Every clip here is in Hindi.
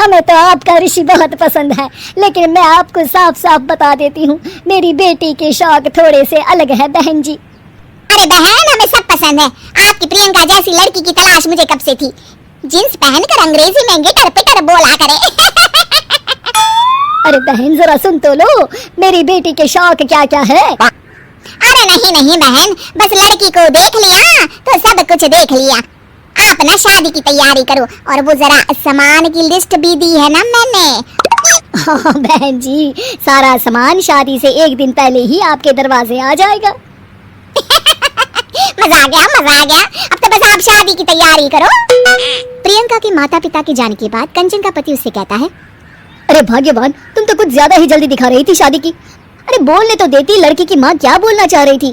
हमें तो आपका ऋषि बहुत पसंद है, लेकिन मैं आपको साफ साफ बता देती हूँ, मेरी बेटी के शौक थोड़े से अलग है बहन जी। अरे बहन, हमें सब पसंद है। आपकी प्रियंका जैसी लड़की की तलाश मुझे कब से थी। जींस पहनकर अंग्रेजी में गिटर पिटर बोला करे। अरे बहन जरा सुन तो लो, मेरी बेटी के शौक क्या क्या है। अरे नहीं नहीं बहन, बस लड़की को देख लिया तो सब कुछ देख लिया। आप ना शादी की तैयारी करो, और वो जरा सामान की लिस्ट भी दी है ना मैंने। हाँ बहन जी, सारा सामान शादी से एक दिन पहले ही आपके दरवाजे आ जाएगा। मजा आ गया, मजा आ गया। अब तो बस आप शादी की तैयारी करो। प्रियंका के माता पिता के जाने के बाद कंचन का पति उससे कहता है, अरे भाग्यवान, तुम तो कुछ ज्यादा ही जल्दी दिखा रही थी शादी की। अरे बोलने तो देती, लड़की की माँ क्या बोलना चाह रही थी।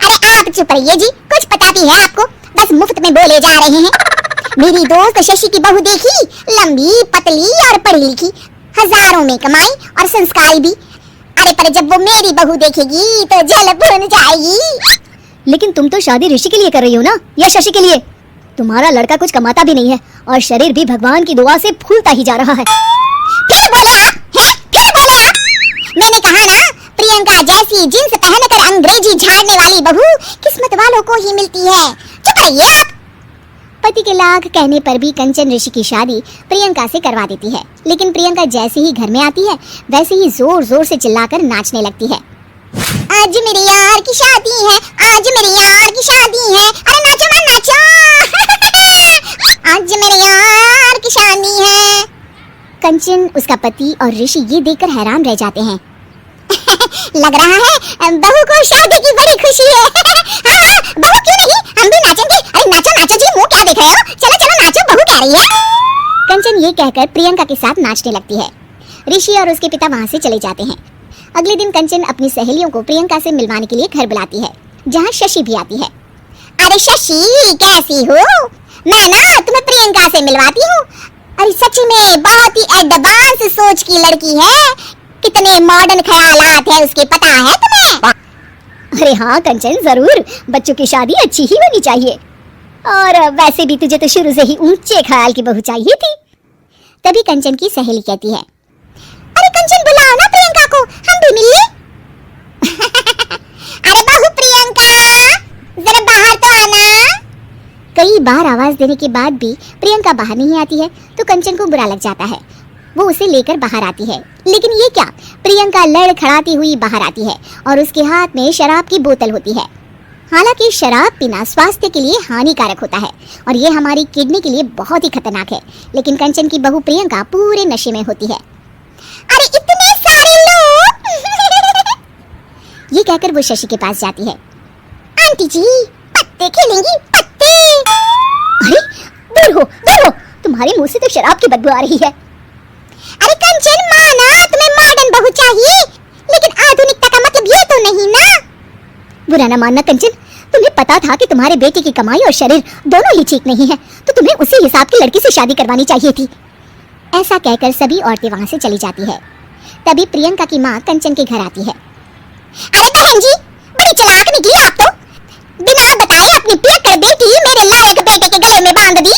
अरे आप चुप रहिए जी, कुछ पता भी है आपको, बस मुफ्त में बोले जा रहे हैं। मेरी दोस्त शशि की बहू देखी, लंबी पतली और पढ़ी लिखी, हजारों में कमाई और संस्कारी भी। अरे पर जब वो मेरी बहू देखेगी तो जल भुन जाएगी। लेकिन तुम तो शादी ऋषि के लिए कर रही हो ना, या शशि के लिए? तुम्हारा लड़का कुछ कमाता भी नहीं है और शरीर भी भगवान की दुआ से फूलता ही जा रहा है। फिर बोले आप, फिर बोले आप। मैंने कहा ना, प्रियंका जैसी जींस पहनकर अंग्रेजी झाड़ने वाली बहू किस्मत वालों को ही मिलती है। चुप रहिए आप। पति के लाख कहने पर भी कंचन ऋषि की शादी प्रियंका से करवा देती है। लेकिन प्रियंका जैसे ही घर में आती है, वैसे ही जोर जोर से चिल्लाकर नाचने लगती है। आज मेरे यार की शादी है, आज मेरे यार की शादी है, अरे नाचो मत नाचो। आज मेरे यार की शादी है। कंचन, उसका पति और ऋषि ये देखकर हैरान रह जाते हैं। लग रहा है बहू को शादी की बड़ी खुशी है। हाँ, बहू क्यों नहीं, हम भी नाचेंगे। अरे नाचो नाचो जी, मुंह क्या देख रहे हो, चलो चलो नाचो, बहू कह रही है। कंचन ये कहकर प्रियंका के साथ नाचने लगती है। ऋषि और उसके पिता वहाँ से चले जाते हैं। अगले दिन कंचन अपनी सहेलियों को प्रियंका से मिलवाने के लिए घर बुलाती है, जहाँ शशि भी आती है। अरे शशि, कैसी हो? मैं ना तुम्हें प्रियंका से मिलवाती हूँ। अरे सच में बहुत ही एडवांस सोच की लड़की है, कितने मॉडर्न ख्यालात है उसके, पता है तुम्हें? अरे हाँ कंचन, जरूर, बच्चों की शादी अच्छी ही होनी चाहिए। और वैसे भी तुझे तो शुरू से ही ऊंचे ख्याल की बहू चाहिए थी। तभी कंचन की सहेली कहती है, अरे कंचन बुलाओ ना प्रियंका को, हम भी मिल लें। अरे बहू प्रियंका, जरा बाहर तो आना। कई बार आवाज देने के बाद भी प्रियंका बाहर नहीं आती है तो कंचन को बुरा लग जाता है। वो उसे लेकर बाहर आती है, लेकिन ये क्या, प्रियंका लड़खड़ाती हुई बाहर आती है और उसके हाथ में शराब की बोतल होती है। हालांकि शराब पीना स्वास्थ्य के लिए हानिकारक होता है और ये हमारी किडनी के लिए बहुत ही खतरनाक है, लेकिन कंचन की बहू प्रियंका पूरे नशे में होती है। अरे इतने सारे लोग। ये कहकर वो शशि के पास जाती है। आंटी जी, पत्ते खेलेंगी, पत्ते। अरे दूर हो, दूर हो, तुम्हारे मुंह से तो शराब की बदबू आ रही है। अरे कंचन, माना तुम्हें मॉडर्न बहू चाहिए, लेकिन आधुनिकता का मतलब ये तो नहीं ना। बुरा ना मानना कंचन, तुम्हें पता था कि तुम्हारे बेटे की कमाई और शरीर दोनों ही ठीक नहीं है, तो तुम्हें उसी हिसाब की लड़की से शादी करवानी चाहिए थी। ऐसा कहकर सभी औरतें वहां से चली जाती है। तभी प्रियंका की माँ कंचन के घर आती है। अरे बहन जी, बड़ी चालाक निकली आप तो, बिना बताए अपनी पियक्कड़ बेटी मेरे लायक बेटे के गले में बांध दी।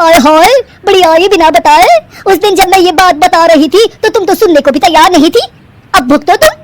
और हाय, बड़ी आई बिना बताए। उस दिन जब मैं ये बात बता रही थी तो तुम तो सुनने को भी तैयार नहीं थी। अब भुगतो तुम।